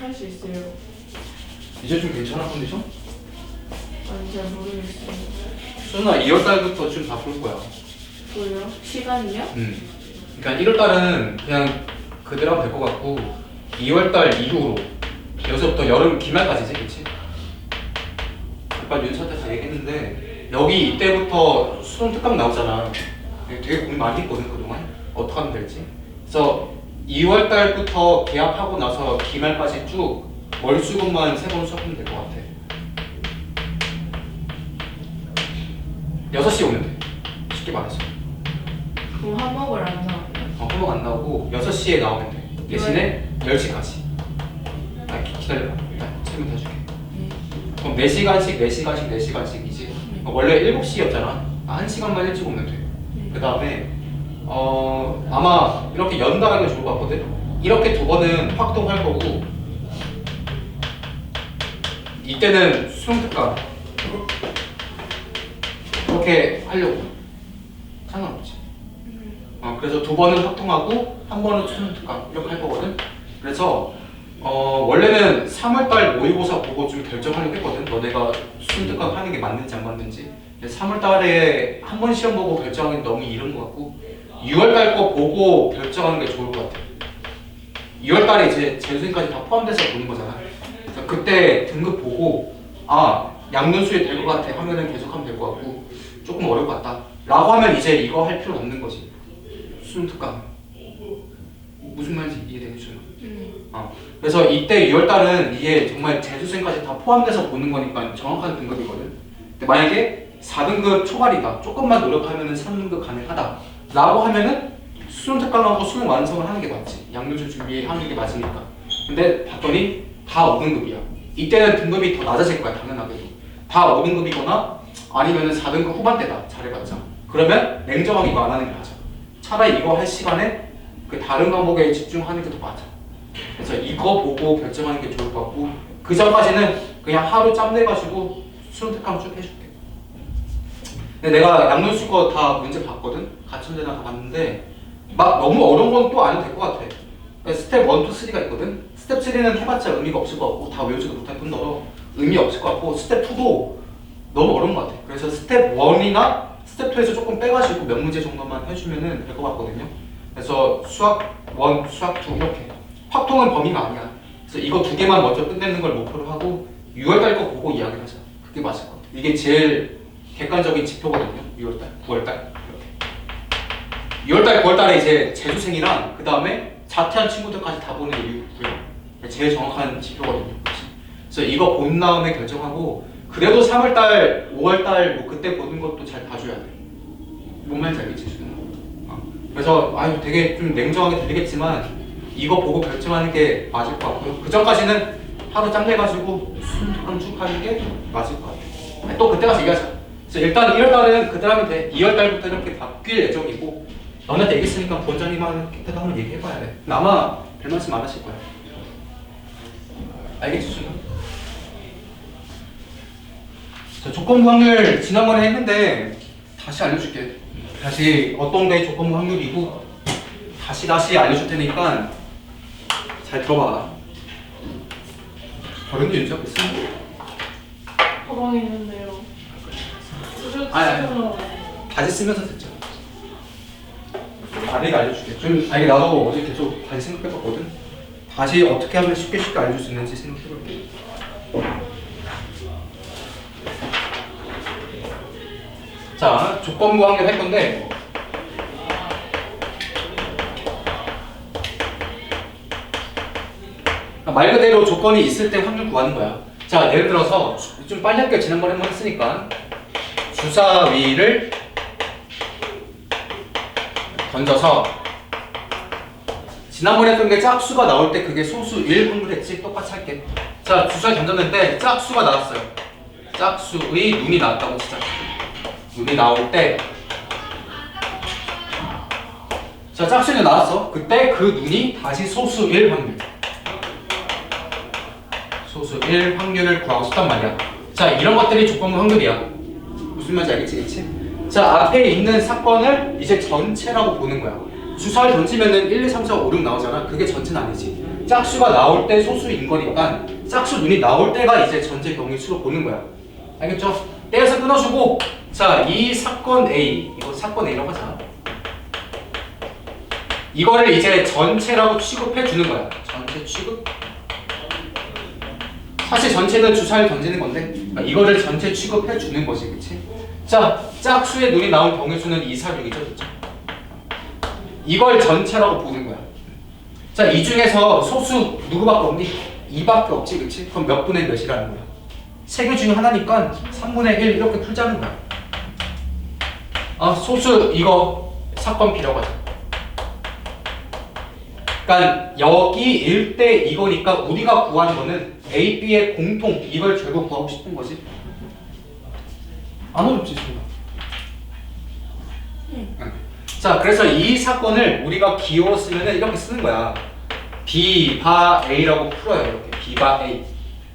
할 수 있어요. 이제 좀 괜찮아 컨디션? 아니 잘 모르겠어요. 수연아 2월달부터 좀 다 볼 거야. 뭐요? 시간이요? 그러니까 1월달은 그냥 그대로 하면 될 것 같고 2월달 이후로 여기서부터 여름 기말까지지, 그치? 아까 윤서한테 다 얘기했는데 여기 이때부터 수능 특강 나오잖아. 되게 고민 많이 했거든 그동안 어떻게 하면 될지. 그래서 2월달부터 개학하고 나서 기말까지 쭉 월수금만 3번 수업하면 될 것 같아. 6시에 오면 돼. 쉽게 말해서. 그럼 한목을 안 나와요? 호목 안 나오고 6시에 나오면 돼. 대신에 10시까지. 기다려봐. 질문 다 줄게. 네. 그럼 4시간씩 4시간씩 4시간씩이지. 원래 7시였잖아. 1시간만 일찍 오면 돼. 그 다음에 아마 이렇게 연달아는 좋을 것 같거든. 이렇게 2번은 확동할 거고 이때는 수능특강 이렇게 하려고. 상관없지. 그래서 2번은 확통하고 1번은 수능특강 이렇게 할 거거든. 그래서 원래는 3월달 모의고사 보고 좀 결정하려고 했거든. 너네가 수능특강 하는 게 맞는지 안 맞는지. 3월달에 한 번 시험 보고 결정하기 너무 이른 것 같고 6월달 거 보고 결정하는 게 좋을 것 같아. 2월달에 이제 재수생까지 다 포함돼서 보는 거잖아. 그래서 그때 등급 보고 양눈수에 될 것 같아 하면은 계속하면 될 것 같고 조금 어려울 것 같다 라고 하면 이제 이거 할 필요는 없는 거지. 수능특강 무슨 말인지 이해되겠죠? 그래서 이때 2월달은 이게 정말 재수생까지 다 포함돼서 보는 거니까 정확한 등급이거든. 근데 만약에 4등급 초반이다, 조금만 노력하면은 3등급 가능하다 라고 하면은 수능특강하고 수능 완성을 하는 게 맞지. 양눈수 준비하는 게 맞으니까. 근데 봤더니 다 5등급이야. 이때는 등급이 더 낮아질 거야 당연하게도. 다 5등급이거나 아니면은 4등급 후반대다 잘해봤자. 그러면 냉정하게 이거 안 하는 게 맞아. 차라리 이거 할 시간에 그 다른 과목에 집중하는 게 더 맞아. 그래서 이거 보고 결정하는 게 좋을 것 같고 그 전까지는 그냥 하루 짬 내가지고 수능특강 쭉 해줄게. 근데 내가 양눈수 거 다 문제 봤거든. 가천대나 다 봤는데 막 너무 어려운 건 또 안 해도 될 것 같아. 스텝 1, 2, 3가 있거든. 스텝 3는 해봤자 의미가 없을 것 같고 다 외우지도 못할 뿐더러 의미 없을 것 같고 스텝 2도 너무 어려운 것 같아. 그래서 스텝 1이나 스텝 2에서 조금 빼가지고 몇 문제 정도만 해주면 될 것 같거든요. 그래서 수학 1, 수학 2 이렇게. 확통은 범위가 아니야. 그래서 이거 2개만 먼저 끝내는 걸 목표로 하고 6월달 거 보고 이야기를 하자. 그게 맞을 것 같아. 이게 제일 객관적인 지표거든요. 6월달, 9월달 이렇게. 6월달, 9월달에 이제 재수생이랑 그 다음에 자퇴한 친구들까지 다 보는 게 이유고요. 제일 정확한 지표거든요. 그래서 이거 본 다음에 결정하고 그래도 3월달, 5월달 뭐 그때 보는 것도 잘 봐줘야 돼. 뭔 말인지 알겠지? 그래서 되게 좀 냉정하게 들리겠지만 이거 보고 결정하는 게 맞을 것 같고요. 그 전까지는 하루 짬 내가지고 수능특강 쭉 하는 게 맞을 것 같아요. 또 그때 가서 얘기하자. 그래서 일단 1월달은 그대로 하면 돼. 2월달부터 이렇게 바뀔 예정이고 너네한테 얘기했으니까 부원장님한테도 한번 얘기해봐야 돼. 근데 아마 별 말씀 안 하실 거야. 알겠지, 순간? 자, 조건부 확률 지난번에 했는데 다시 알려줄게. 다시 어떤 게 조건부 확률이고 다시 알려줄 테니까 잘 들어봐. 버렸는데 윤지 앞에 쓰는 거? 가방에 있는데요. 아니. 다시 쓰면서 듣자. 내가 알려줄게. 나도 어제 계속 다시 생각해봤거든. 다시 어떻게 하면 쉽게 알려줄 수 있는지 생각해볼게. 자, 조건부 확률 할 건데 말 그대로 조건이 있을 때 확률 구하는 거야. 자, 예를 들어서 좀 빨리 할게요. 지난번에 한번 했으니까 주사위를 던져서 지난번에 했던 게 짝수가 나올 때 그게 소수 1 확률 했지? 똑같이 할게. 자, 주사위 던졌는데 짝수가 나왔어요. 짝수의 눈이 나왔다고 치자. 눈이 나올 때 자, 짝수는 나왔어. 그때 그 눈이 다시 소수 1 확률 소수 1 확률을 구하고 싶단 말이야. 자, 이런 것들이 조건부 확률이야. 무슨 말인지 알겠지? 자, 앞에 있는 사건을 이제 전체라고 보는 거야. 주사를 던지면은 1, 2, 3, 4, 5, 6 나오잖아. 그게 전체는 아니지. 짝수가 나올 때 소수인 거니까 짝수 눈이 나올 때가 이제 전체 경우의 수로 보는 거야. 알겠죠? 떼어서 끊어주고, 자, 이 사건 A, 이거 사건 A라고 하자. 이거를 이제 전체라고 취급해 주는 거야. 전체 취급. 사실 전체는 주사를 던지는 건데, 이거를 전체 취급해 주는 거지, 그치? 자, 짝수의 눈이 나온 경우의 수는 2, 4, 6이죠, 그쵸? 이걸 전체라고 보는 거야. 자, 이 중에서 소수 누구밖에 없니? 2밖에 없지, 그치? 그럼 몇 분의 몇이라는 거야? 세 개 중에 하나니까 3분의 1 이렇게 풀자는 거야. 소수 이거 사건 B라고 하자. 그러니까 여기 1대 이거니까 우리가 구하는 거는 A, B의 공통 이걸 결국 구하고 싶은 거지. 안 어렵지, 지금. 자, 그래서 이 사건을 우리가 기호로 쓰면은 이렇게 쓰는 거야. B, 바, A라고 풀어요. 이렇게 B, 바, A.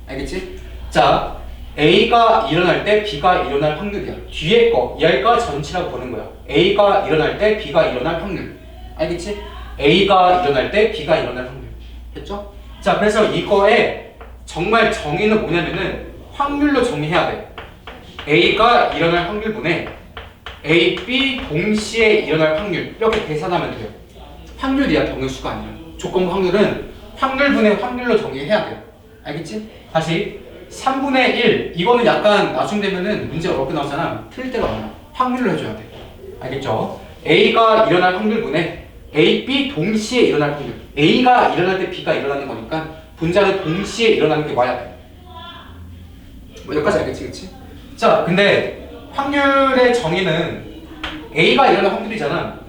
알겠지? 자, A가 일어날 때 B가 일어날 확률이야. 뒤에 거, 얘가 전치라고 보는 거야. A가 일어날 때 B가 일어날 확률. 알겠지? A가 일어날 때 B가 일어날 확률. 됐죠? 자, 그래서 이거의 정말 정의는 뭐냐면은 확률로 정의해야 돼. A가 일어날 확률분에 A, B 동시에 일어날 확률 이렇게 계산하면 돼요. 확률이야, 경우수가 아니라. 조건부 확률은 확률분의 확률로 정의해야 돼요. 알겠지? 다시 3분의 1 이거는 약간 나중 되면은 문제 어렵게 나오잖아. 틀릴 때가 많아. 확률로 해줘야 돼. 알겠죠? A가 일어날 확률분에 A, B 동시에 일어날 확률. A가 일어날 때 B가 일어나는 거니까 분자는 동시에 일어나는 게 와야 돼. 뭐 여기까지 알겠지, 그치? 자, 근데 확률의 정의는 A가 일어날 확률이잖아.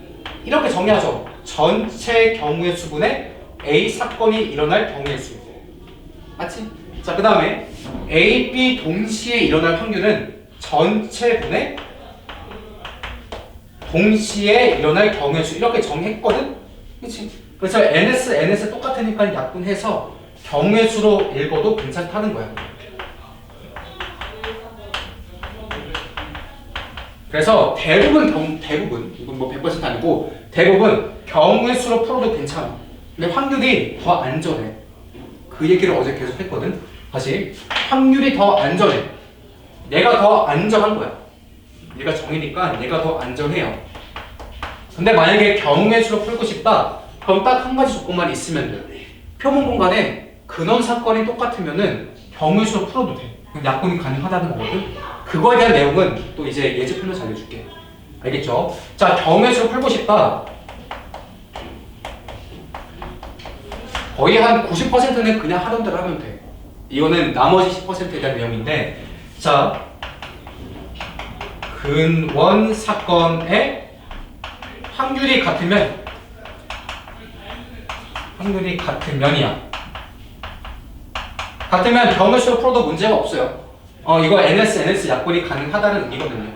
이렇게 정의하죠. 전체 경우의 수분의 A 사건이 일어날 경우의 수. 맞지? 자, 그 다음에 A, B 동시에 일어날 확률은 전체분의 동시에 일어날 경우의 수. 이렇게 정의했거든? 그치? 그래서 NS 똑같으니까 약분해서 경우의 수로 읽어도 괜찮다는 거야. 그래서 대부분 이건 뭐 100% 아니고 대부분 경우의 수로 풀어도 괜찮아. 근데 확률이 더 안전해. 그 얘기를 어제 계속 했거든. 다시 확률이 더 안전해. 얘가 더 안전한 거야. 얘가 정이니까 얘가 더 안전해요. 근데 만약에 경우의 수로 풀고 싶다. 그럼 딱 한 가지 조건만 있으면 돼. 표본 공간에 근원 사건이 똑같으면은 경우의 수로 풀어도 돼. 약분이 가능하다는 거거든. 그거에 대한 내용은 또 이제 예제 풀면서 알려줄게. 알겠죠? 자, 경우의 수로 풀고 싶다. 거의 한 90%는 그냥 하던 대로 하면 돼. 이거는 나머지 10%에 대한 내용인데, 자, 근원 사건의 확률이 같으면이야. 같으면 경우의 수로 풀어도 문제가 없어요. 이거 NS 약분이 가능하다는 의미거든요.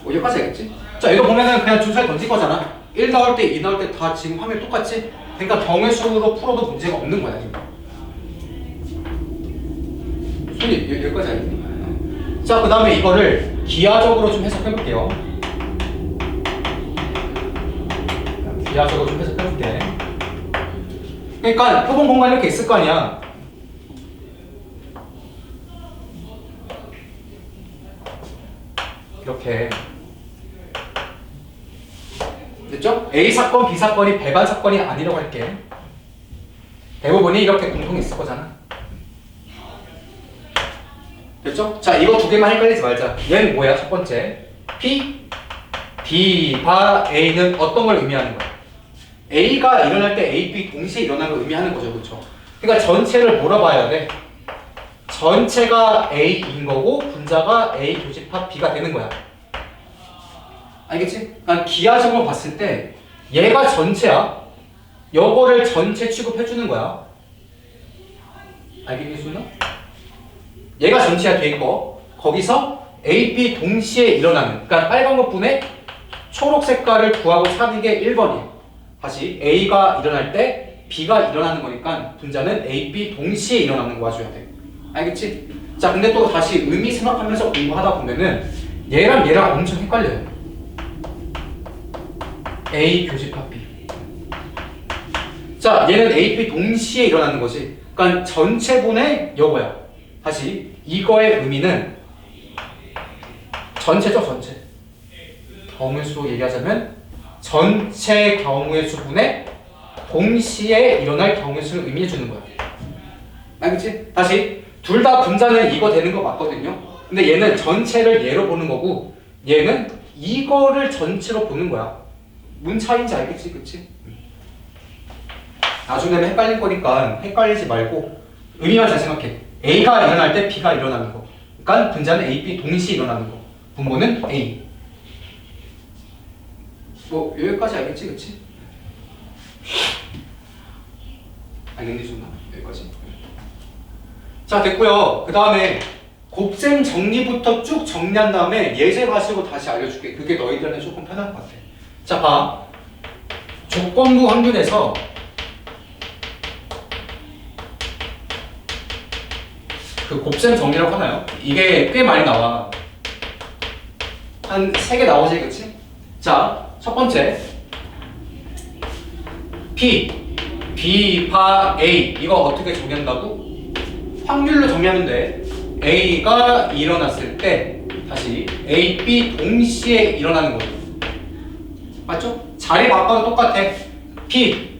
여기까지 알겠지? 자, 이거 보면은 그냥 주사를 던질 거잖아. 1 나올 때, 2 나올 때 다 지금 화면 똑같지? 그러니까 경우의 수로 풀어도 문제가 없는 거야, 지금. 손이 여기까지 알겠니? 자, 그 다음에 이거를 기하적으로 좀 해석해볼게요. 기하적으로 좀 해석해볼게. 그러니까 표본 공간이 이렇게 있을 거 아니야. 이렇게 됐죠? A 사건, B 사건이 배반 사건이 아니라고 할게. 대부분이 이렇게 공통이 있을 거잖아. 됐죠? 자, 이거 두 개만 헷갈리지 말자. 얘는 뭐야? 첫 번째 P, B, 바 A는 어떤 걸 의미하는 거야? A가 일어날 때 A, B 동시에 일어나는 걸 의미하는 거죠, 그렇죠? 그러니까 전체를 몰아봐야 돼. 전체가 A인 거고 분자가 A 교집합 B가 되는 거야. 알겠지? 그러니까 기하적으로 봤을 때 얘가 전체야. 요거를 전체 취급해주는 거야. 알겠니, 수나? 얘가 전체야, 뒤에 거. 거기서 A, B 동시에 일어나는, 그러니까 빨간 것분에 초록 색깔을 구하고 찾는 게 1번이에요. 다시 A가 일어날 때 B가 일어나는 거니까 분자는 A, B 동시에 일어나는 거 와줘야 돼. 알겠지? 자, 근데 또 다시 의미 생각하면서 공부하다 보면은 얘랑 엄청 헷갈려요. A 교집합 B. 자, 얘는 A, B 동시에 일어나는 거지. 그러니까 전체분의 요거야. 다시 이거의 의미는 전체죠, 전체. 경우의 수로 얘기하자면 전체 경우의 수분의 동시에 일어날 경우의 수를 의미해 주는 거야. 알겠지? 다시 둘 다 분자는 이거 되는 거 맞거든요. 근데 얘는 전체를 얘로 보는 거고 얘는 이거를 전체로 보는 거야. 문 차이인지 알겠지? 그치? 나중에 헷갈릴 거니까 헷갈리지 말고 의미만 잘 생각해. A가 일어날 때 B가 일어나는 거. 그러니까 분자는 A, B 동시에 일어나는 거. 분모는 A. 뭐 여기까지 알겠지? 그치? 알겠니 준아? 여기까지. 자 됐고요. 그 다음에 곱셈 정리부터 쭉 정리한 다음에 예제 가지고 다시 알려줄게. 그게 너희들한테 조금 편할 것 같아. 자 봐. 조건부 확률에서 그 곱셈 정리라고 하나요? 이게 꽤 많이 나와. 한 3개 나오지, 그치? 자, 첫 번째 P, B, 바, A 이거 어떻게 정리한다고? 확률로 정리하면 돼. A가 일어났을 때 다시 A, B 동시에 일어나는 거죠. 맞죠? 자리 바꿔도 똑같아. P,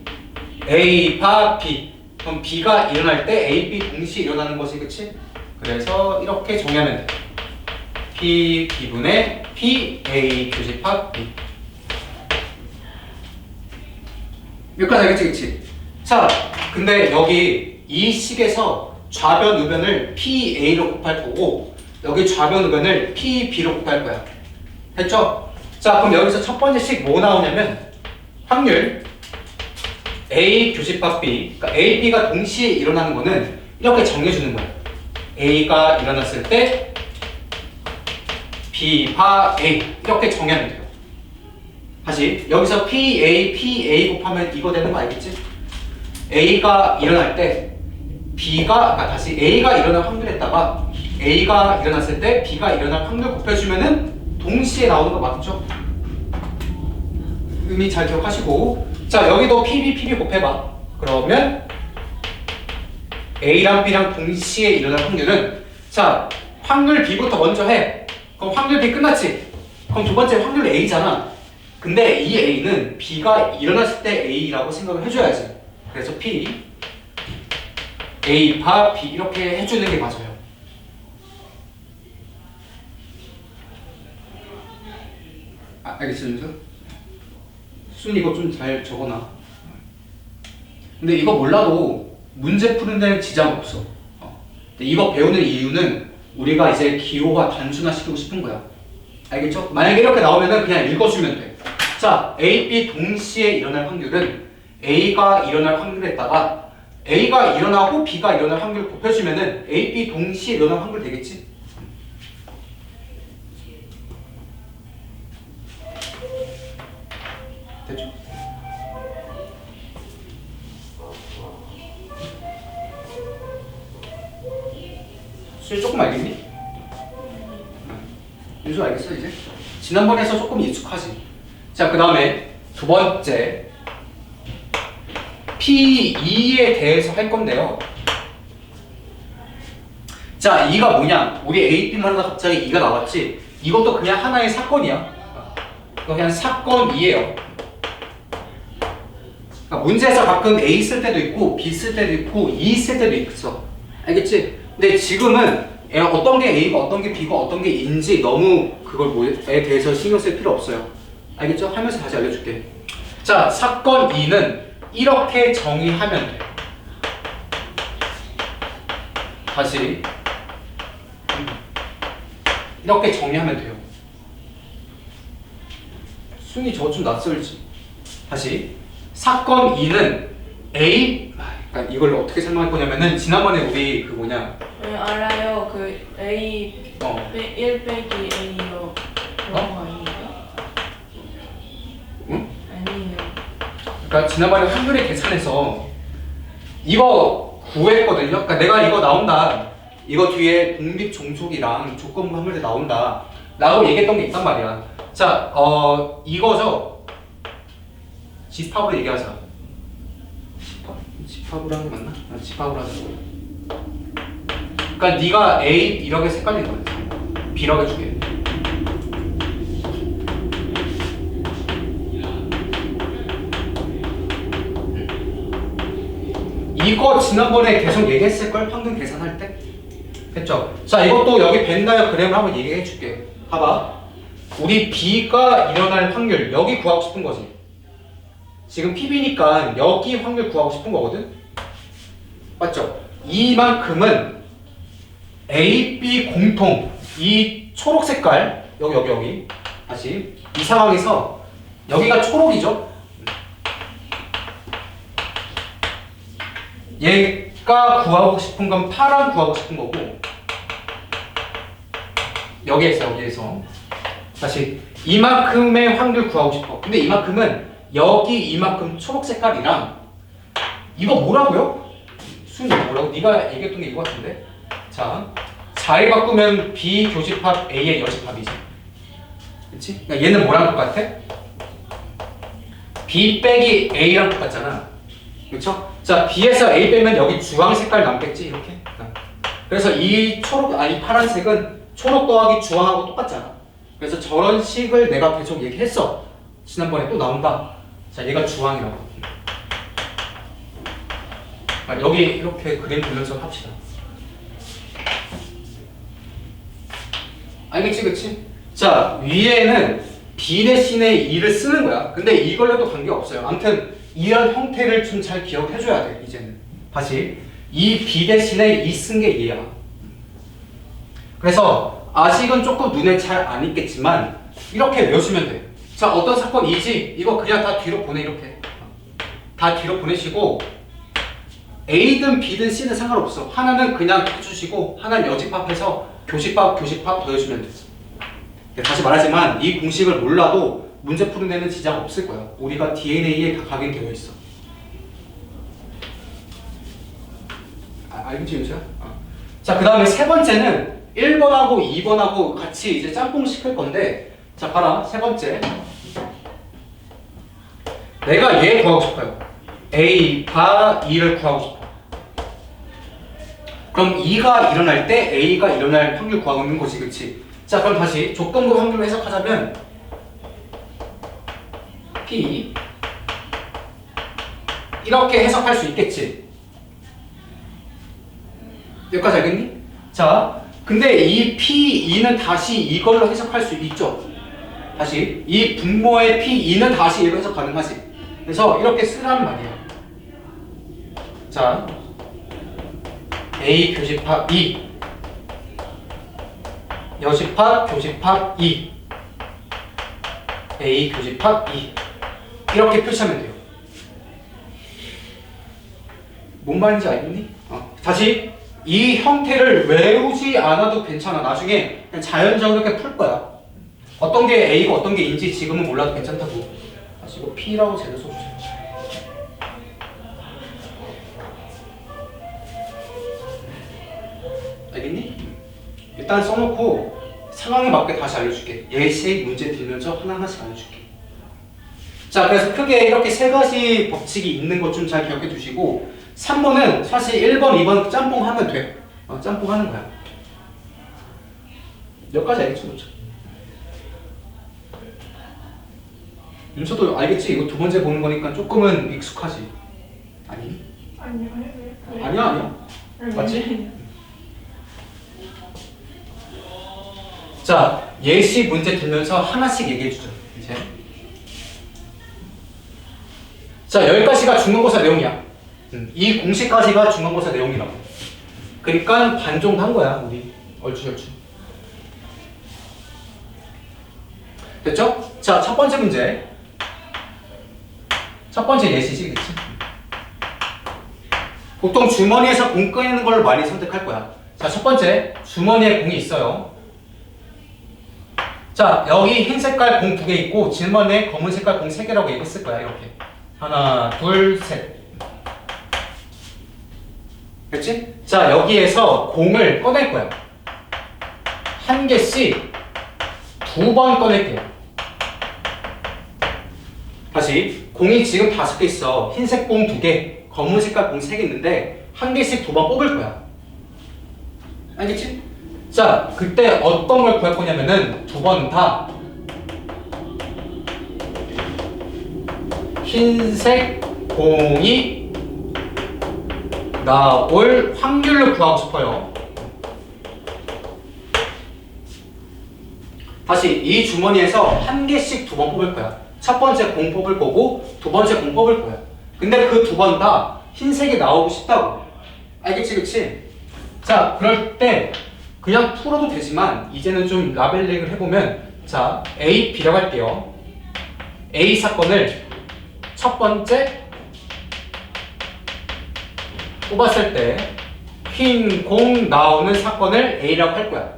A, 바, B 그럼 B가 일어날 때 A, B 동시에 일어나는 거지, 그치? 그래서 이렇게 정리하면 돼. P, B분의 P, A 교집합 B. 여기까지 알겠지, 그치? 자, 근데 여기 이 식에서 좌변, 우변을 PA로 곱할 거고 여기 좌변, 우변을 PB로 곱할 거야. 됐죠? 자, 그럼 여기서 첫 번째 식 뭐 나오냐면 확률 A 교집합 B, 그러니까 A, B가 동시에 일어나는 거는 이렇게 정해주는 거야. A가 일어났을 때 B, 바, A 이렇게 정하면 돼요. 다시 여기서 PA 곱하면 이거 되는 거 알겠지? A가 일어날 때 B가 다시 A가 일어날 확률에다가 A가 일어났을 때 B가 일어날 확률 곱해주면은 동시에 나오는 거 맞죠? 의미 잘 기억하시고 자 여기도 PB 곱해봐. 그러면 A랑 B랑 동시에 일어날 확률은 자 확률 B부터 먼저 해. 그럼 확률 B 끝났지? 그럼 두 번째 확률 A잖아. 근데 이 A는 B가 일어났을 때 A라고 생각을 해줘야지. 그래서 P, A, 바, B 이렇게 해주는 게 맞아요. 알겠어, 윤서? 순 이거 좀 잘 적어놔. 근데 이거 몰라도 문제 푸는 데는 지장 없어. 근데 이거 배우는 이유는 우리가 이제 기호화 단순화시키고 싶은 거야. 알겠죠? 만약에 이렇게 나오면은 그냥 읽어주면 돼. 자, A, B 동시에 일어날 확률은 A가 일어날 확률에다가 A가 일어나고 B가 일어날 확률을 곱해주면은 A, B 동시에 일어날 확률 되겠지? 됐죠? 수지 조금 알겠니? 윤수 알겠어 이제? 지난번에 해서 조금 익숙하지? 자, 그 다음에 두 번째 P2에 대해서 할 건데요. 자, 2가 뭐냐? 우리 A, B만 하다 갑자기 2가 나왔지? 이것도 그냥 하나의 사건이야. 이거 그냥 사건 2예요. 그러니까 문제에서 가끔 A 쓸 때도 있고 B 쓸 때도 있고 E 쓸 때도 있어. 알겠지? 근데 지금은 어떤 게 A가 어떤 게 B가 어떤 게 E인지 너무 그걸 뭐에 대해서 신경 쓸 필요 없어요. 알겠죠? 하면서 다시 알려줄게. 자, 사건 2는 이렇게 정의하면 돼. 다시 이렇게 정의하면 돼요. 순위 저거 좀 낯설지? 다시 사건 2는 A 그러니까 이걸 어떻게 설명할 거냐면은 지난번에 우리 그 뭐냐 알아요. 그 A 1 빼기 A요. 그런 거 아니에요? 응? 아니에요. 그러니까 지난번에 확률의 계산에서 이거 구했거든요. 그러니까 내가 이거 나온다. 이거 뒤에 독립 종속이랑 조건부 확률에 나온다. 라고 얘기했던 게 있단 말이야. 자, 이거죠. 집합으로 얘기하자. 집합으로 하는 게 맞나? 집합으로 하자. 그러니까 네가 A 이렇게 색깔린 거야. B라고 해줄게. 이거 지난번에 계속 얘기했을걸? 평균 계산할 때? 했죠? 자, 이것도 여기 벤다이어그램을 한번 얘기해 줄게. 봐봐. 우리 B가 일어날 확률, 여기 구하고 싶은 거지. 지금 PB니까 여기 확률 구하고 싶은 거거든? 맞죠? 이만큼은 A, B 공통, 이 초록 색깔, 여기. 다시. 이 상황에서 여기가 초록이죠? 얘가 구하고 싶은 건 파란 구하고 싶은 거고, 여기에서 다시 이만큼의 확률 구하고 싶어. 근데 이만큼은 여기 이만큼 초록 색깔이랑 이거 뭐라고요? 수준이 뭐라고? 네가 얘기했던 게 이거 같은데. 자, 자리 바꾸면 B 교집합 A의 여집합이지. 그렇지? 그러니까 얘는 뭐랑 똑같아? B 빼기 A랑 똑같잖아. 그렇죠? 자, B에서 A 빼면 여기 주황 색깔 남겠지 이렇게. 그래서 이 파란색은 초록 더하기 주황하고 똑같잖아. 그래서 저런 식을 내가 계속 얘기했어. 지난번에 또 나온다. 자, 얘가 주황이라고. 여기 이렇게 그림 그려서 합시다. 알겠지, 그치? 자, 위에는 B 대신에 2를 쓰는 거야. 근데 이걸로도 관계없어요. 아무튼 이런 형태를 좀 잘 기억해줘야 돼, 이제는. 다시. 이 B 대신에 2 쓴 게 얘야. 그래서 아직은 조금 눈에 잘 안 익겠지만 이렇게 외우시면 돼. 자, 어떤 사건 이지? 이거 그냥 다 뒤로 보내, 이렇게. 다 뒤로 보내시고 A든 B든 C든 상관없어. 하나는 그냥 해주시고 하나는 여집합해서 교집합 더해주면 돼. 다시 말하지만 이 공식을 몰라도 문제 푸는 데는 지장 없을 거야. 우리가 DNA에 다 각인되어 있어. 알겠지, 윤수야? 자, 그 다음에 세 번째는 1번하고 2번하고 같이 이제 짬뽕 시킬 건데, 자, 봐라. 세 번째. 내가 얘 구하고 싶어요. A가 2를 구하고 싶어. 그럼 2가 일어날 때 A가 일어날 확률 구하고 있는 거지, 그치? 자, 그럼 다시 조건부 확률로 해석하자면 P 이렇게 해석할 수 있겠지? 여기까지 알겠니? 자, 근데 이 P2는 다시 이걸로 해석할 수 있죠? 다시 이 분모의 P2는 다시 얘로 해석 가능하지? 그래서 이렇게 쓰라는 말이야. 자, A 교집합 2 여집합 교집합 2 A 교집합 2 이렇게 표시하면 돼요. 뭔 말인지 알겠니? 다시 이 형태를 외우지 않아도 괜찮아. 나중에 그냥 자연적으로 이렇게 풀 거야. 어떤 게 A고 어떤 게 인지 지금은 몰라도 괜찮다고. 다시 이거 P라고 제대로 써주세요. 알겠니? 일단 써놓고 상황에 맞게 다시 알려줄게. 예시 문제 들면서 하나하나씩 알려줄게. 자, 그래서 크게 이렇게 세 가지 법칙이 있는 것 좀 잘 기억해 두시고 3번은 사실 1번, 2번 짬뽕 하면 돼. 짬뽕 하는 거야. 여기까지 알겠지, 그렇죠? 윤서도 알겠지? 이거 두 번째 보는 거니까 조금은 익숙하지? 아니? 아니야. 맞지? 자, 예시 문제 들면서 하나씩 얘기해 주죠. 이제. 자, 여기까지가 중간고사 내용이야. 이 공식까지가 중간고사 내용이라고. 그러니까 반 정도 한 거야, 우리. 얼추. 됐죠? 자, 첫 번째 문제. 첫 번째 예시지, 그치? 보통 주머니에서 공 꺼내는 걸 많이 선택할 거야. 자, 첫 번째. 주머니에 공이 있어요. 자, 여기 흰 색깔 공 2개 있고 주머니에 검은 색깔 공 3개라고 얘기했을 거야, 이렇게. 하나, 둘, 셋. 그렇지? 자, 여기에서 공을 꺼낼 거야. 한 개씩 2번 꺼낼게요. 다시 공이 지금 5개 있어. 흰색 공 2개, 검은 색깔 공 3개 있는데 한 개씩 2번 뽑을 거야. 알겠지? 자, 그때 어떤 걸 구할 거냐면은 2번 다 흰색 공이 나올 확률을 구하고 싶어요. 다시 이 주머니에서 한 개씩 2번 뽑을 거야. 첫 번째 공 뽑을 거고 2번째 공 뽑을 거야. 근데 그 2번 다 흰색이 나오고 싶다고. 알겠지, 그치? 자, 그럴 때 그냥 풀어도 되지만 이제는 좀 라벨링을 해보면, 자, A, B라고 할게요. A 사건을 첫 번째 뽑았을 때 흰 공 나오는 사건을 A라고 할 거야.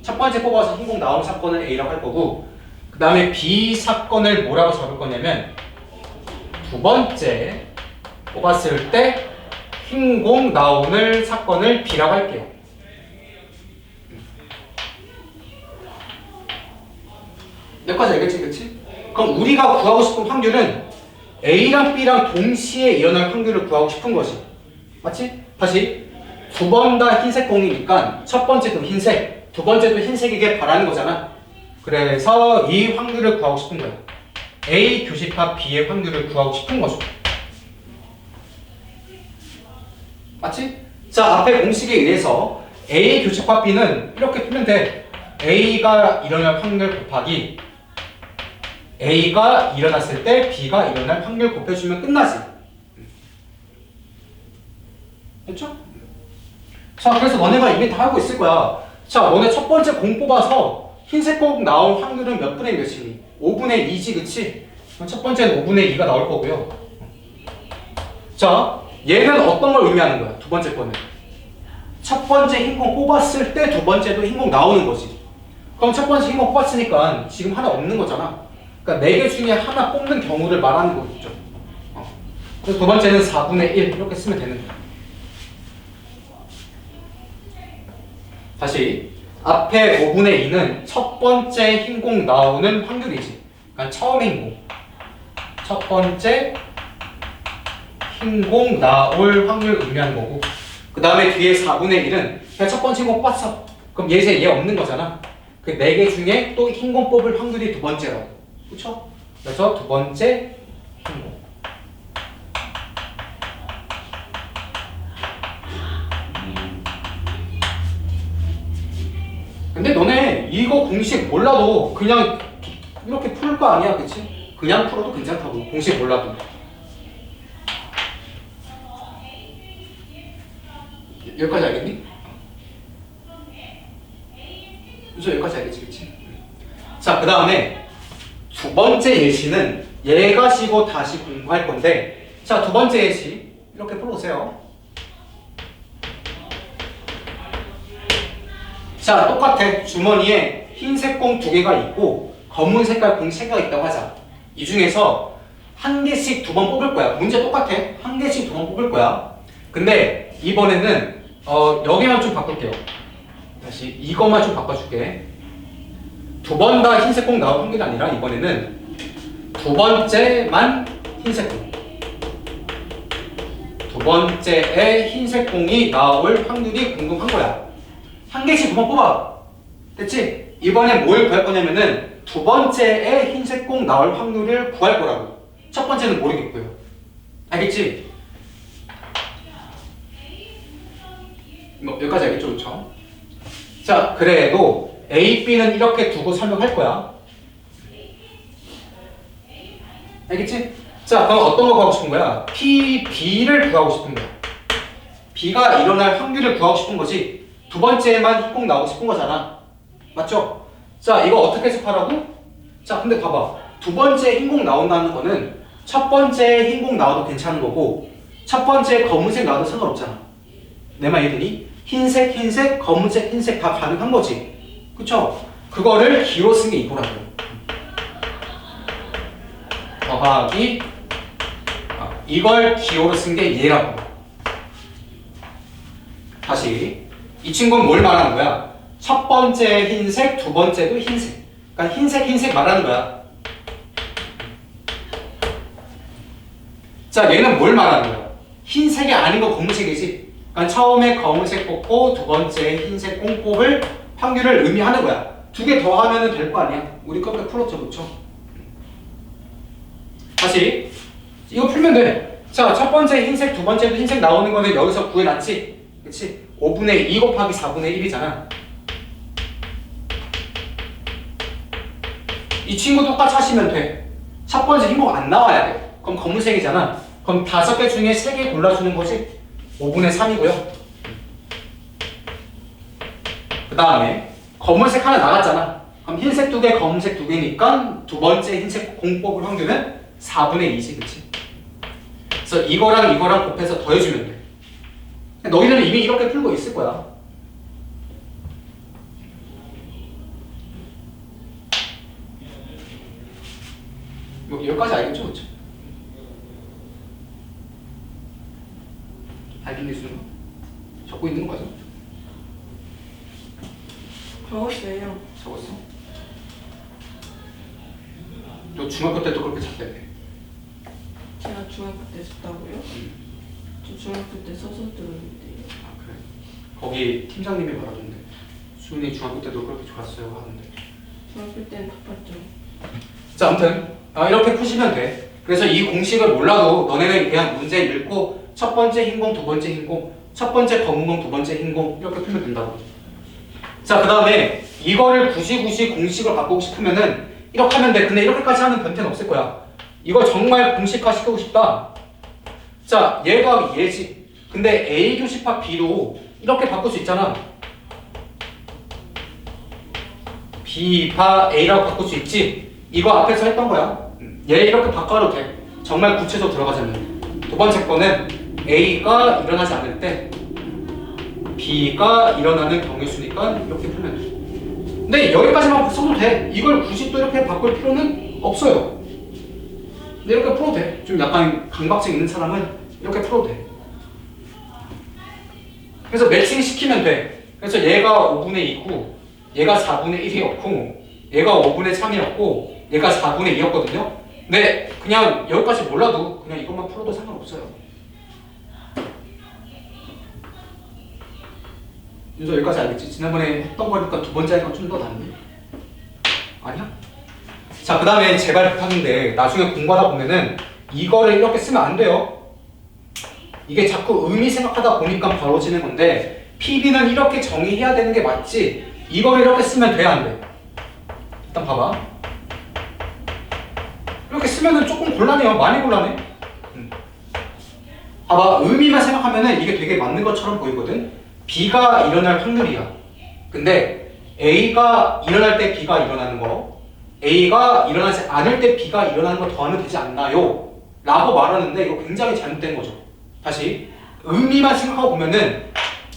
첫 번째 뽑아서 흰 공 나오는 사건을 A라고 할 거고, 그 다음에 B 사건을 뭐라고 적을 거냐면 두 번째 뽑았을 때 흰 공 나오는 사건을 B라고 할게요. 여기까지 알겠지, 그치? 그럼 우리가 구하고 싶은 확률은 A랑 B랑 동시에 일어날 확률을 구하고 싶은 거지. 맞지? 다시 2번 다 흰색 공이니까 첫 번째도 흰색, 두 번째도 흰색이게 바라는 거잖아. 그래서 이 확률을 구하고 싶은 거야. A 교집합 B의 확률을 구하고 싶은 거죠. 맞지? 자, 앞에 공식에 의해서 A 교집합 B는 이렇게 풀면 돼. A가 일어날 확률 곱하기 A가 일어났을 때 B가 일어날 확률 곱해주면 끝나지. 됐죠? 자, 그래서 너네가 이미 다 알고 있을 거야. 자, 너네 첫 번째 공 뽑아서 흰색 공 나올 확률은 몇 분의 몇이니? 5분의 2지, 그치? 첫 번째는 5분의 2가 나올 거고요. 자, 얘는 어떤 걸 의미하는 거야? 두 번째 거는 첫 번째 흰 공 뽑았을 때 두 번째도 흰 공 나오는 거지. 그럼 첫 번째 흰 공 뽑았으니까 지금 하나 없는 거잖아. 그러니까 4개 중에 하나 뽑는 경우를 말하는 거겠죠. 그래서 두 번째는 4분의 1 이렇게 쓰면 되는 거야. 다시 앞에 5분의 2는 첫 번째 흰 공 나오는 확률이지. 그러니까 처음에 흰 공. 첫 번째 흰 공 나올 확률 의미하는 거고, 그 다음에 뒤에 4분의 1은 그냥 첫 번째 흰 공 뽑았어. 그럼 얘 없는 거잖아. 그 4개 중에 또 흰 공 뽑을 확률이 두 번째라고. 그쵸? 그래서 두 번째 흰 공. 근데 너네 이거 공식 몰라도 그냥 이렇게 풀 거 아니야, 그치? 그냥 풀어도 괜찮다고, 공식 몰라도. 여기까지 알겠니? 그죠? 여기까지 알겠지, 그치? 자, 그 다음에 두 번째 예시는 얘 가지고 다시 공부할 건데, 자, 두 번째 예시 이렇게 풀어보세요. 자, 똑같아. 주머니에 흰색 공 2개가 있고 검은 색깔 공 3개가 있다고 하자. 이 중에서 한 개씩 2번 뽑을 거야. 문제 똑같아. 한 개씩 2번 뽑을 거야. 근데 이번에는 여기만 좀 바꿀게요. 다시 이것만 좀 바꿔줄게. 2번 다 흰색 공 나올 확률이 아니라 이번에는 두 번째만 흰색 공. 두 번째에 흰색 공이 나올 확률이 궁금한 거야. 한 개씩 2번 뽑아. 됐지? 이번에 뭘 구할 거냐면은 두 번째에 흰색 공 나올 확률을 구할 거라고. 첫 번째는 모르겠고요. 알겠지? 여기까지 알겠죠? 그쵸? 자, 그래도 A, B는 이렇게 두고 설명할 거야. 알겠지? 자, 그럼 어떤 거 구하고 싶은 거야? P, B를 구하고 싶은 거야. B가 일어날 확률을 구하고 싶은 거지. 두 번째만 흰 공 나오고 싶은 거잖아. 맞죠? 자, 이거 어떻게 해석하라고? 자, 근데 봐봐. 두 번째 흰 공 나온다는 거는 첫 번째 흰 공 나와도 괜찮은 거고 첫 번째 검은색 나와도 상관없잖아. 내 말 이해되니? 흰색, 흰색, 검은색, 흰색 다 가능한 거지. 그쵸? 그거를 기로 쓴 게 이거라고. 더하기 이걸 기호로 쓴 게 얘라고. 다시 이 친구는 뭘 말하는 거야? 첫 번째 흰색, 두 번째도 흰색. 그러니까 흰색, 흰색 말하는 거야. 자, 얘는 뭘 말하는 거야? 흰색이 아닌 거 검은색이지. 그러니까 처음에 검은색 뽑고 두 번째 흰색 꽁 뽑을 확률을 의미하는 거야. 두 개 더 하면 될 거 아니야. 우리 거기다 풀었죠, 그쵸? 다시 이거 풀면 돼. 자, 첫 번째 흰색, 두 번째도 흰색 나오는 거는 여기서 구해놨지? 그치? 5분의 2 곱하기 4분의 1이잖아. 이 친구 똑같이 하시면 돼. 첫 번째 흰공 안 나와야 돼. 그럼 검은색이잖아. 그럼 5개 중에 3개 골라주는 거지? 5분의 3이고요. 그 다음에 검은색 하나 나갔잖아. 그럼 흰색 2개, 검은색 2개니까 두 번째 흰색 공 뽑을 확률은 4분의 2지, 그치? 그래서 이거랑 이거랑 곱해서 더해주면 돼. 너희들은 이미 이렇게 풀고 있을 거야. 여기까지 알겠죠? 그쵸? 알겠니, 수능? 적고 있는 거 맞아? 적었어요. 적었어? 너 중학교 때도 그렇게 작대네. 제가 중학교 때 썼다고요? 저 중학교 때 써서 들었는데요. 아, 그래? 거기 팀장님이 말하던데 수은이 중학교 때도 그렇게 좋았어요 하는데. 중학교 때는 바빴죠. 자, 아무튼 이렇게 푸시면 돼. 그래서 이 공식을 몰라도 너네는 그냥 문제 읽고 첫 번째 흰공, 두 번째 흰공, 첫 번째 검은공, 두 번째 흰공 이렇게 풀면 된다고. 자, 그 다음에 이거를 굳이 공식을 바꾸고 싶으면은 이렇게 하면 돼. 근데 이렇게까지 하면 변태는 없을 거야. 이거 정말 공식화 시키고 싶다. 자, 얘가 얘지. 근데 A 교집합 B로 이렇게 바꿀 수 있잖아. B 바 A라고 바꿀 수 있지. 이거 앞에서 했던 거야. 얘 이렇게 바꿔도 돼. 정말 구체적으로 들어가자면 두 번째 거는 A가 일어나지 않을 때 B가 일어나는 경우의 수니까 이렇게 풀면 돼. 근데 여기까지만 써도 돼. 이걸 굳이 또 이렇게 바꿀 필요는 없어요. 근데 이렇게 풀어도 돼. 좀 약간 강박증 있는 사람은 이렇게 풀어도 돼. 그래서 매칭 시키면 돼. 그래서 얘가 5분의 2고 얘가 4분의 1이었고 얘가 5분의 3이었고 얘가 4분의 2였거든요. 근데 그냥 여기까지 몰라도 그냥 이것만 풀어도 상관없어요. 윤서 여기까지 알겠지? 지난번에 했던 거니까 두 번째 하니까 좀 더 낫네? 아니야? 자, 그 다음에 제발 부탁인데 나중에 공부하다 보면은 이거를 이렇게 쓰면 안 돼요. 이게 자꾸 의미 생각하다 보니까 벌어지는 건데 PB는 이렇게 정의해야 되는 게 맞지 이거를 이렇게 쓰면 돼, 안 돼? 일단 봐봐. 이렇게 쓰면은 조금 곤란해요. 많이 곤란해. 봐봐. 의미만 생각하면은 이게 되게 맞는 것처럼 보이거든. B가 일어날 확률이야. 근데 A가 일어날 때 B가 일어나는 거, A가 일어나지 않을 때 B가 일어나는 거 더하면 되지 않나요? 라고 말하는데 이거 굉장히 잘못된 거죠. 다시 의미만 생각하고 보면은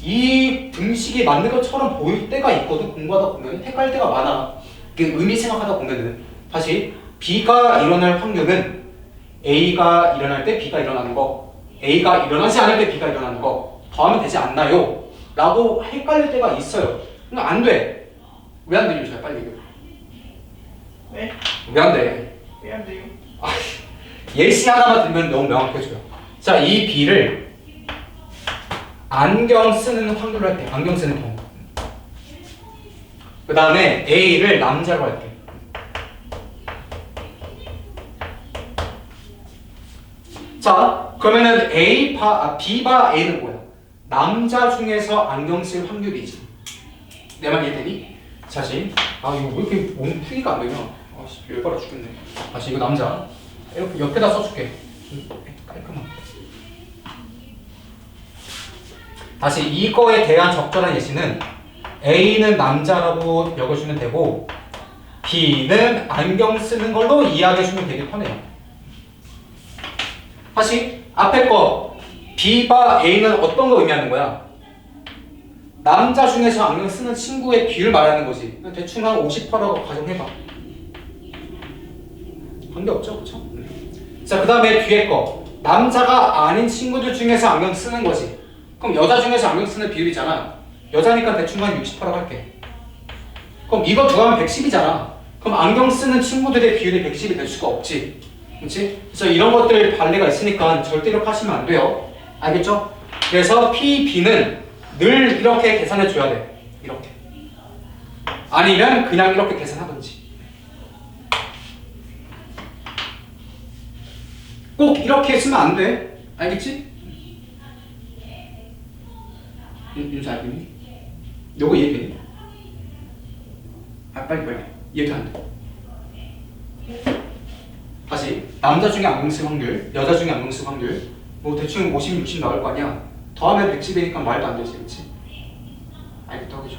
이 등식이 맞는 것처럼 보일 때가 있거든. 공부하다 보면 헷갈릴 때가 많아. 의미 생각하다 보면은 다시 B가 일어날 확률은 A가 일어날 때 B가 일어나는 거, A가 일어나지 않을 때 B가 일어나는 거 더하면 되지 않나요? 라고 헷갈릴 때가 있어요. 근데 안 돼. 왜 안 되죠? 잘 빨리 얘기해. 왜? 왜 안 돼? 왜 안 돼요? 예시 하나만 들면 너무 명확해져요. 자, 이 B를 안경 쓰는 확률로 할게. 안경 쓰는 경우. 그 다음에 A를 남자로 할게. 자, 그러면은 B 바 A는 뭐야? 남자 중에서 안경 쓸 확률이지. 내 말 이해되니? 다시. 이거 왜 이렇게 오늘 풀이가 안 되냐? 열받아 죽겠네. 다시 이거 남자. 이렇게 옆에다 써줄게. 깔끔하게. 다시 이거에 대한 적절한 예시는 A는 남자라고 적어주면 되고 B는 안경 쓰는 걸로 이해해주면 되게 편해요. 다시 앞에 거 B바 A는 어떤 거 의미하는 거야? 남자 중에서 안경 쓰는 친구의 비율 말하는 거지. 대충 한 50%라고 가정해봐. 관계없죠, 그쵸? 자, 그 다음에 뒤에 거 남자가 아닌 친구들 중에서 안경 쓰는 거지. 그럼 여자 중에서 안경 쓰는 비율이잖아. 여자니까 대충 한 60%라고 할게. 그럼 이거 더하면 110이잖아. 그럼 안경 쓰는 친구들의 비율이 110이 될 수가 없지. 그렇지? 그래서 이런 것들 발레가 있으니까 절대 이렇게 하시면 안 돼요. 알겠죠? 그래서 P, B는 늘 이렇게 계산해 줘야 돼. 이렇게. 아니면 그냥 이렇게 계산하든지. 꼭 이렇게 쓰면 안 돼. 알겠지? 윤수 알겠니? 요거 이해되니? 아 빨리 이해도 안 돼. 다시 남자 중에 안경 쓸 확률, 여자 중에 안경 쓸 확률 뭐 대충 50, 60 나올 거 아니야. 더하면 110이니까 말도 안 되지, 그렇지? 알겠다 하겠죠?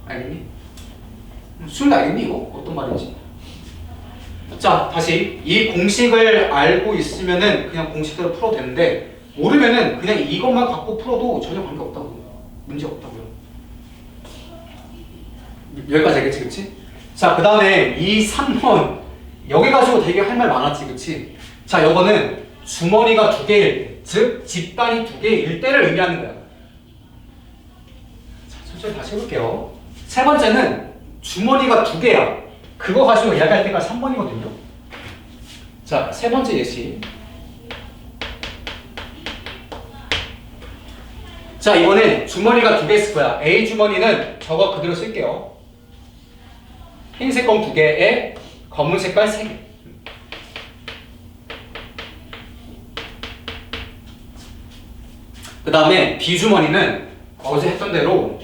알겠니? 수능 알겠니 이거? 어떤 말인지? 자, 다시 이 공식을 알고 있으면은 그냥 공식대로 풀어도 되는데 모르면은 그냥 이것만 갖고 풀어도 전혀 관계 없다고. 문제 없다고요. 여기까지 알겠지, 그치? 자, 그 다음에 이 3번 여기 가지고 되게 할 말 많았지, 그치? 자, 요거는 주머니가 두 개일 때, 즉 집단이 두 개일 때를 의미하는 거야. 자, 천천히 다시 해볼게요. 세 번째는 주머니가 두 개야. 그거 가지고 이야기할 때가 3번이거든요. 자, 세 번째 예시. 자, 이번엔 주머니가 두 개 있을 거야. A 주머니는 저거 그대로 쓸게요. 흰색 공 두 개에 검은 색깔 세 개. 그 다음에 B 주머니는 어제 했던 대로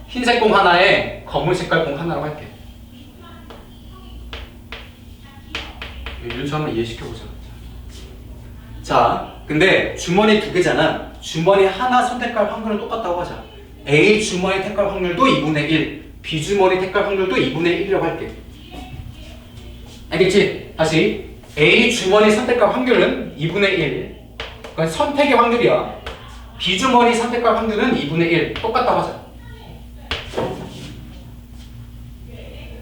흰색 공 하나에 검은 색깔 공 하나로 할게. 윤수 한번 이해시켜보자. 자, 근데 주머니 두 개잖아. 주머니 하나 선택할 확률은 똑같다고 하자. A 주머니 택할 확률도 2분의 1, B 주머니 택할 확률도 2분의 1이라고 할게. 알겠지? 다시 A 주머니 선택할 확률은 2분의 1. 그건 선택의 확률이야. B 주머니 선택할 확률은 2분의 1. 똑같다고 하자.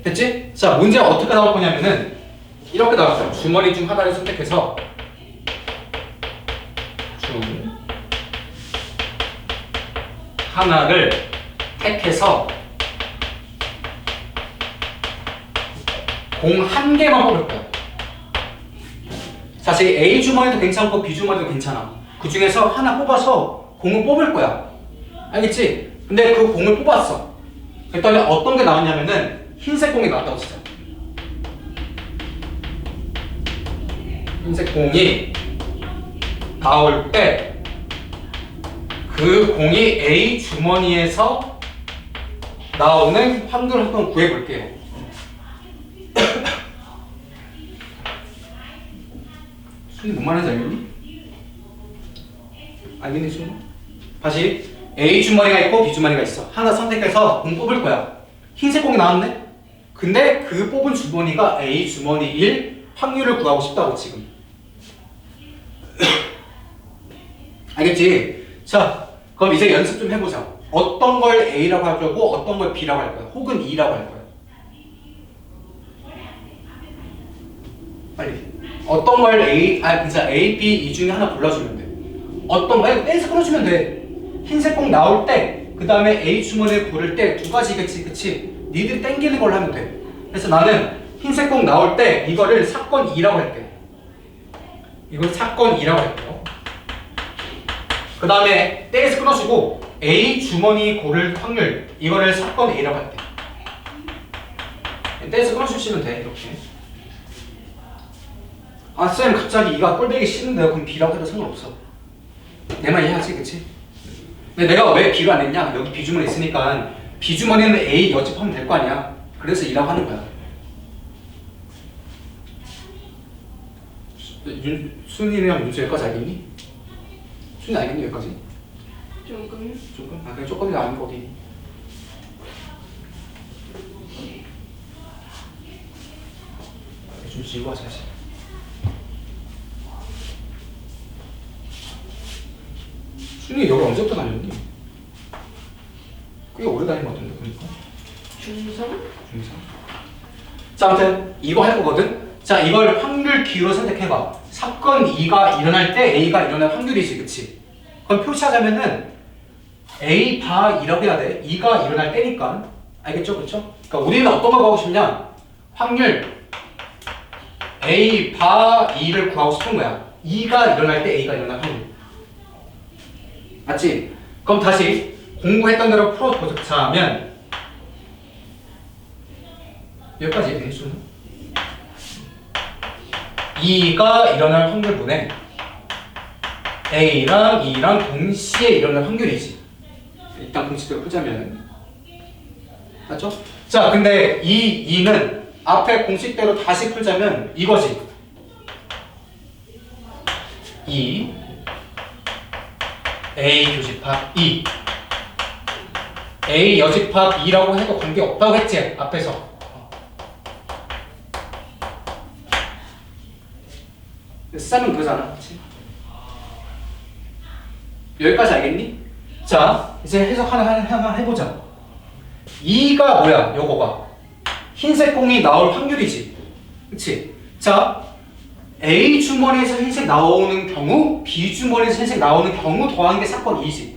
됐지? 자, 문제 어떻게 나올 거냐면은 이렇게 나왔어요. 주머니 중 하나를 선택해서 중 하나를 택해서 공 한 개만 뽑을 거야. 사실 A 주머니도 괜찮고 B 주머니도 괜찮아. 그 중에서 하나 뽑아서 공을 뽑을 거야. 알겠지? 근데 그 공을 뽑았어. 그랬더니 어떤 게 나왔냐면은 흰색 공이 나왔다고 치자. 흰색 공이 나올 때 그 공이 A 주머니에서 나오는 확률을 한번 구해볼게요. 순이 뭔 말인지 알겠니? 알겠니, 순이? 다시 A 주머니가 있고 B 주머니가 있어. 하나 선택해서 공 뽑을 거야. 흰색 공이 나왔네? 근데 그 뽑은 주머니가 A 주머니일 확률을 구하고 싶다고 지금. 알겠지? 자, 그럼 이제 연습 좀 해보자. 어떤 걸 A라고 할 거고 어떤 걸 B라고 할 거야. 혹은 E라고 할 거야. 빨리. 어떤 걸 진짜 A, B, E 중에 하나 골라주면 돼. 어떤 거, A에서 끌어주면 돼. 흰색 공 나올 때, 그 다음에 A 주머니를 고를 때 두 가지겠지, 그치? 니들이 땡기는 걸로 하면 돼. 그래서 나는 흰색 공 나올 때 이거를 사건 2라고 할게. 이걸 사건 2라고 할게요. 그 다음에 떼에서 끊어주고 A 주머니 고를 확률 이거를 사건 A라고 할게. 떼에서 끊어주시면 돼. 이렇게. 아 쌤 갑자기 이가 꼴배기 싫은데요. 그럼 B라고 해도 상관없어. 내 말 이해하지, 그치? 근데 내가 왜 B로 안 했냐? 여기 B 주머니 있으니까 B 주머니는 A 여집하면 될 거 아니야. 그래서 2라고 하는 거야. 순이랑 윤수 여기까지 알겠니? 순이 알겠니 여기까지? 조금. 조금? 아 그냥 조금이 아닌 거기. 좀 지우고 하자. 순이 여기 언제부터 다녔니? 꽤 오래 다닌 것 같은데 그러니까. 중3? 중3? 자 아무튼 이거 할 거거든? 자 이걸 확률 기호로 선택해봐. 사건 2가 일어날 때 A가 일어날 확률이지, 그치? 그럼 표시하자면은 A 바 2라고 해야 돼. 2가 일어날 때니까. 알겠죠? 그렇죠? 그러니까 우리는 어떤 거 하고 싶냐? 확률 A 바 2를 구하고 싶은 거야. 2가 일어날 때 A가 일어날 확률. 맞지? 그럼 다시 공부했던 대로 풀어보자면 여기까지 돼 수는 2가 일어날 확률분의 A랑 2랑 동시에 일어날 확률이지. 일단 공식대로 풀자면 맞죠? 자, 근데 이 2는 앞에 공식대로 다시 풀자면 이거지. 2 A 교집합 2 A 여집합 2라고 해도 관계없다고 했지 앞에서. 쌈은 그거잖아. 그치? 여기까지 알겠니? 자, 이제 해석 하나 해보자. 2가 뭐야? 요거가 흰색 공이 나올 확률이지. 그치? 자, A 주머니에서 흰색 나오는 경우, B 주머니에서 흰색 나오는 경우 더한 게 사건 2지.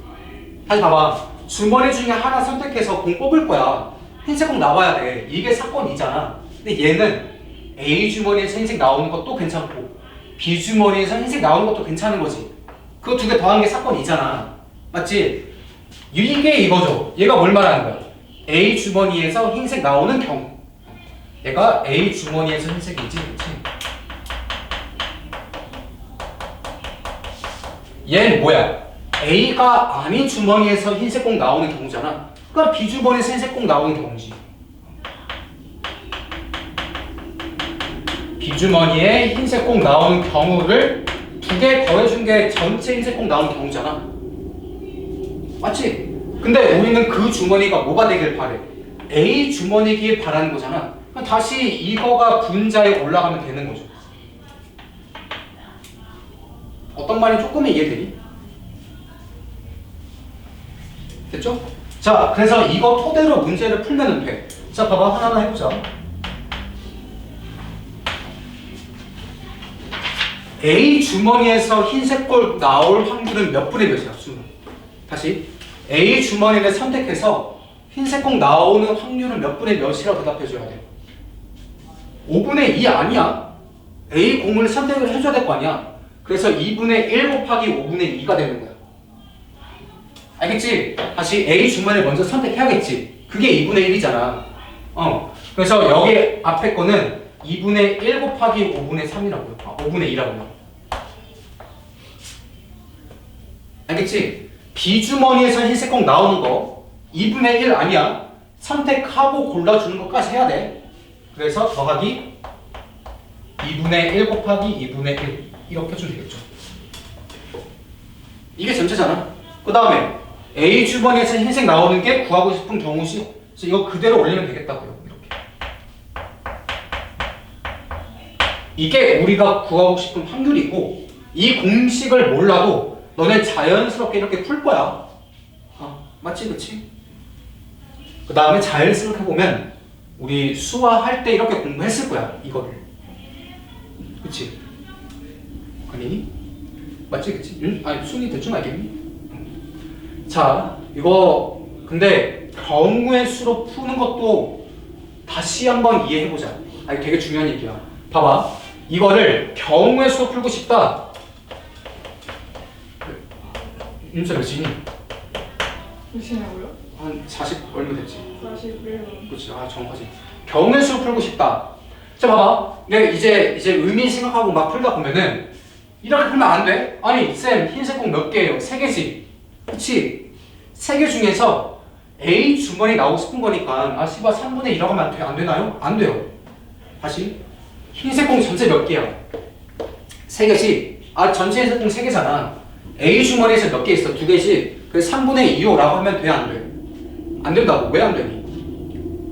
다시 봐봐. 주머니 중에 하나 선택해서 공 뽑을 거야. 흰색 공 나와야 돼. 이게 사건 2잖아. 근데 얘는 A 주머니에서 흰색 나오는 것도 괜찮고 B 주머니에서 흰색 나오는 것도 괜찮은 거지. 그 두 개 더한 게 사건 2잖아. 맞지? 이게 이거죠. 얘가 뭘 말하는 거야? A 주머니에서 흰색 나오는 경우. 얘가 A 주머니에서 흰색이지. 그치? 얘는 뭐야? A가 아닌 주머니에서 흰색 공 나오는 경우잖아. 그러니까 B 주머니에서 흰색 공 나오는 경우지. B 주머니에 흰색 공 나오는 경우를 두 개 더해준 게 전체 흰색 공 나오는 경우잖아. 맞지? 근데 우리는 그 주머니가 뭐가 되길 바래? A 주머니길 바라는 거잖아. 그럼 다시 이거가 분자에 올라가면 되는 거죠. 어떤 말이 조금은 이해되니? 됐죠? 자, 그래서 이거 토대로 문제를 풀면 돼. 자, 봐봐. 하나하나 해보자. A 주머니에서 흰색 볼 나올 확률은 몇 분의 몇이야? 수는. 다시. A 주머니를 선택해서 흰색 공 나오는 확률은 몇 분의 몇이라고 대답해줘야 돼. 5분의 2 아니야. A 공을 선택을 해줘야 될 거 아니야. 그래서 2분의 1 곱하기 5분의 2가 되는 거야. 알겠지? 다시 A 주머니를 먼저 선택해야겠지. 그게 2분의 1이잖아. 그래서 여기 앞에 거는 2분의 1 곱하기 5분의 3이라고요. 5분의 2라고요. 알겠지? B 주머니에서 흰색 공 나오는 거 2분의 1 아니야. 선택하고 골라주는 것까지 해야 돼. 그래서 더하기 2분의 1 곱하기 2분의 1 이렇게 해주면 되겠죠. 이게 전체잖아. 그 다음에 A 주머니에서 흰색 나오는 게 구하고 싶은 경우시. 그래서 이거 그대로 올리면 되겠다고요. 이렇게. 이게 우리가 구하고 싶은 확률이고 이 공식을 몰라도 너네 자연스럽게 이렇게 풀 거야. 맞지? 그치? 그 다음에 잘 생각해보면 우리 수화할 때 이렇게 공부했을 거야. 이거를. 그치? 아니니? 맞지? 그치? 응? 아니 순위 대충 알겠니? 자, 이거 근데 경우의 수로 푸는 것도 다시 한번 이해해보자. 이거 되게 중요한 얘기야. 봐봐. 이거를 경우의 수로 풀고 싶다. 윤서 몇이니? 몇이냐고요? 한 40 얼마 됐지? 41번. 그렇지. 정확하지. 경우의 수로 풀고 싶다. 자, 봐봐. 내가 이제 의미 생각하고 막 풀다 보면은 이렇게 풀면 안 돼. 아니, 쌤, 흰색 공 몇 개예요? 3개지. 그치? 3개 중에서 A 주머니 나오고 싶은 거니까 씨발 3분의 1라고 하면 안 되나요? 안 돼요. 다시. 흰색 공 전체 몇 개야? 3개지? 전체 흰색 공 3개잖아. A 주머니에서 몇 개 있어? 2개지? 그래서 3분의 2호라고 하면 돼? 안 돼? 안 된다고. 왜 안 되니?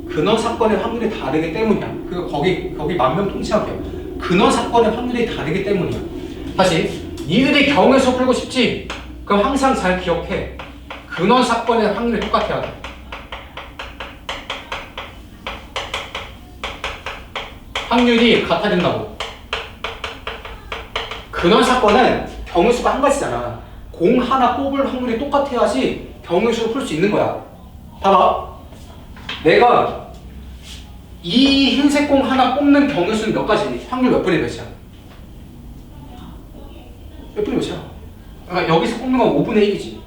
근원 사건의 확률이 다르기 때문이야. 거기 만명통치약이야. 근원 사건의 확률이 다르기 때문이야. 다시. 니들이 경우에서 풀고 싶지? 그럼 항상 잘 기억해. 근원 사건의 확률이 똑같아야 돼. 확률이 같아진다고. 근원 사건은 경우 수가 한 가지잖아. 공 하나 뽑을 확률이 똑같아야지 경우 수를 풀 수 있는 거야. 봐봐. 내가 이 흰색 공 하나 뽑는 경우수는 몇 가지니? 확률 몇 분의 몇이야? 몇 분의 몇이야? 그러니까 여기서 뽑는 건 5분의 1이지.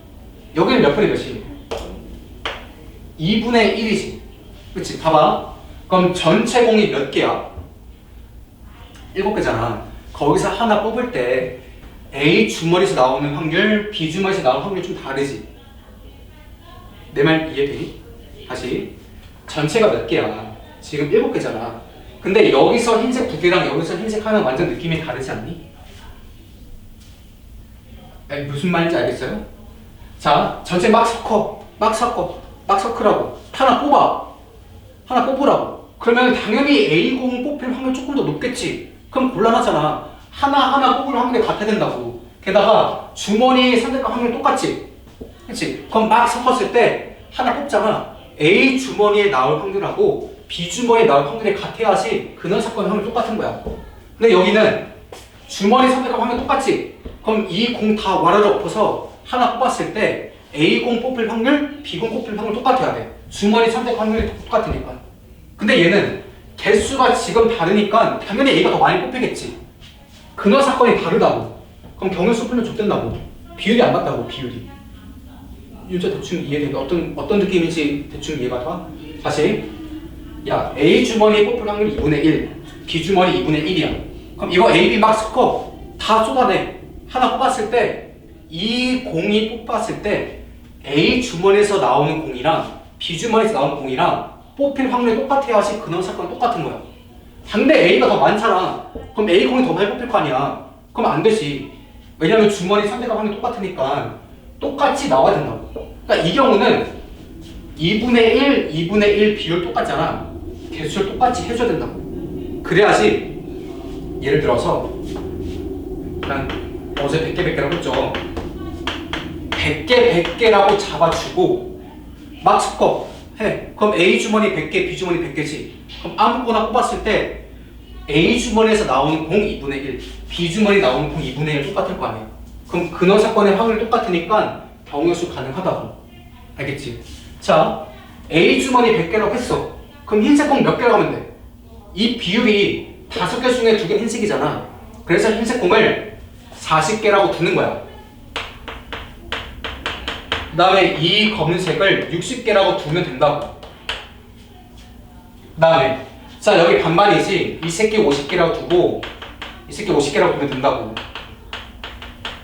여기는 몇 분의 몇이니? 2분의 1이지. 그치? 봐봐. 그럼 전체 공이 몇 개야? 7개잖아. 거기서 하나 뽑을 때 A 주머니에서 나오는 확률, B 주머니에서 나오는 확률이 좀 다르지. 내 말 이해되니? 다시. 전체가 몇 개야? 지금 7개잖아. 근데 여기서 흰색 2개랑 여기서 흰색 하나는 완전 느낌이 다르지 않니? 아니, 무슨 말인지 알겠어요? 자, 전체 막 섞어. 막 섞어. 막 섞으라고. 하나 뽑으라고. 그러면 당연히 A0 뽑힐 확률 조금 더 높겠지. 그럼 곤란하잖아. 하나 뽑을 확률이 같아야 된다고. 게다가 주머니 선택할 확률 똑같지. 그치? 그럼 막 섞었을 때 하나 뽑잖아. A 주머니에 나올 확률하고 B 주머니에 나올 확률이 같아야지 근원 사건 확률 똑같은 거야. 근데 여기는 주머니 선택할 확률 똑같지. 그럼 이 공 다 와르르 엎어서 하나 뽑았을 때 A0 뽑힐 확률, B0 뽑힐 확률 똑같아야 돼. 주머니 선택 확률이 똑같으니까. 근데 얘는 개수가 지금 다르니까 당연히 A가 더 많이 뽑히겠지. 근원 사건이 다르다고. 그럼 경우수 풀면 좁된다고. 비율이 안 맞다고, 비율이. 윤자 대충 이해되니? 어떤 느낌인지 대충 이해가 가? 다시. 야, A 주머니 뽑힐 확률 2분의 1, B 주머니 2분의 1이야. 그럼 이거 A, B 막 섞어. 다 쏟아내. 하나 뽑았을 때, 이 공이 뽑았을 때 A 주머니에서 나오는 공이랑 B 주머니에서 나오는 공이랑 뽑힐 확률이 똑같아야지 근원 사건은 똑같은 거야. 근데 A가 더 많잖아. 그럼 A 공이 더 많이 뽑힐 거 아니야. 그럼 안 되지. 왜냐면 주머니 선택할 확률이 똑같으니까 똑같이 나와야 된다고. 그러니까 이 경우는 2분의 1, 2분의 1 비율 똑같잖아. 개수를 똑같이 해줘야 된다고. 그래야지. 예를 들어서 난 어제 100개 100개라고 했죠. 100개 100개라고 잡아주고 막 섞어 해. 그럼 A 주머니 100개, B 주머니 100개지. 그럼 아무거나 뽑았을 때 A 주머니에서 나오는 공 2분의 1, B 주머니 나오는 공 2분의 1 똑같을 거 아니야. 그럼 근원 사건의 확률이 똑같으니까 경우수 가능하다고. 알겠지? 자, A 주머니 100개라고 했어. 그럼 흰색 공 몇 개라고 하면 돼? 이 비율이 5개 중에 2개 흰색이잖아. 그래서 흰색 공을 40개라고 두는 거야. 그 다음에 이 검은색을 60개라고 두면 된다고. 그 다음에 자, 여기 반반이지. 이 새끼 50개라고 두고 이 새끼 50개라고 두면 된다고.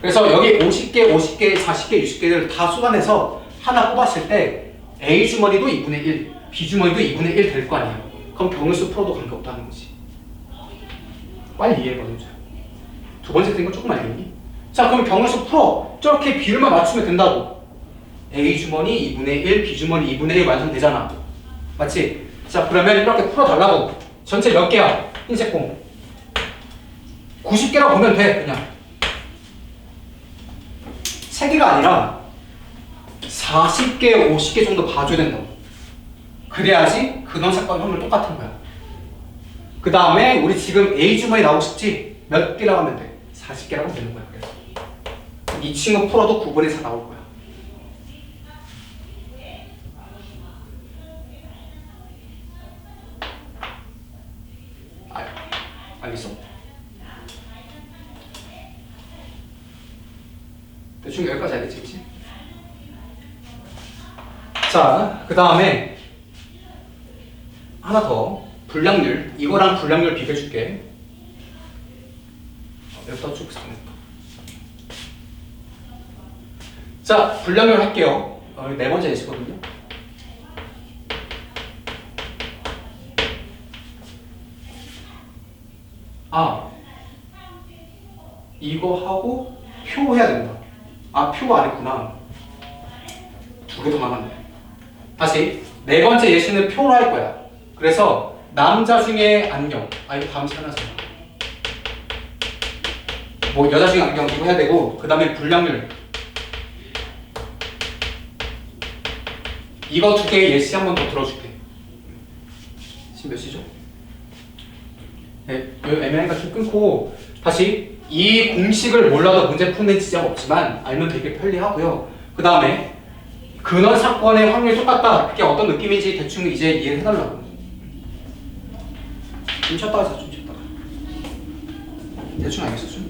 그래서 여기 50개, 50개, 40개, 60개를 다 쏟아내서 하나 뽑았을 때 A 주머니도 2분의 1, B 주머니도 2분의 1 될 거 아니야. 그럼 경우수 풀어도 관계없다는 거지. 빨리 이해해봐. 두 번째 된 거 조금 알겠니? 자, 그럼 경우수 풀어. 저렇게 비율만 맞추면 된다고. A 주머니 2분의 1, B 주머니 2분의 1 완성되잖아. 맞지? 자, 그러면 이렇게 풀어달라고. 전체 몇 개야? 흰색 공 90개라고 보면 돼. 그냥 3개가 아니라 40개, 50개 정도 봐줘야 된다고. 그래야지 근원 사건 확률 똑같은 거야. 그 다음에 우리 지금 A 주머니 나오고 싶지? 몇 개라고 하면 돼? 40개라고 되는 거야. 그래서 이 친구 풀어도 9분의 4 나올 거야. 알겠어? 대충 여기까지 알겠지? 그치? 자, 그 다음에 하나 더. 불량률. 이거랑 불량률 비교해줄게. 여기다 쭉 쓰네. 자, 불량률 할게요. 네 번째 예시거든요. 아, 이거 하고 표 해야 된다. 아, 표 안 했구나. 2개 더 남았네. 다시 네 번째 예시는 표로 할 거야. 그래서 남자 중에 안경. 아, 이거 다음 시간에 하자. 뭐 여자 중에 안경 이거 해야 되고, 그 다음에 불량률. 이거 2개 예시 한 번 더 들어줄게. 지금 몇 시죠? 네, 애매하니까 좀 끊고 다시 이 공식을 몰라도 문제 푸는 지장 없지만 알면 되게 편리하고요. 그 다음에 근원 사건의 확률이 똑같다. 그게 어떤 느낌인지 대충 이제 이해를 해달라고. 좀 쉬었다 하자 좀 쉬었다가. 대충 알겠어 좀.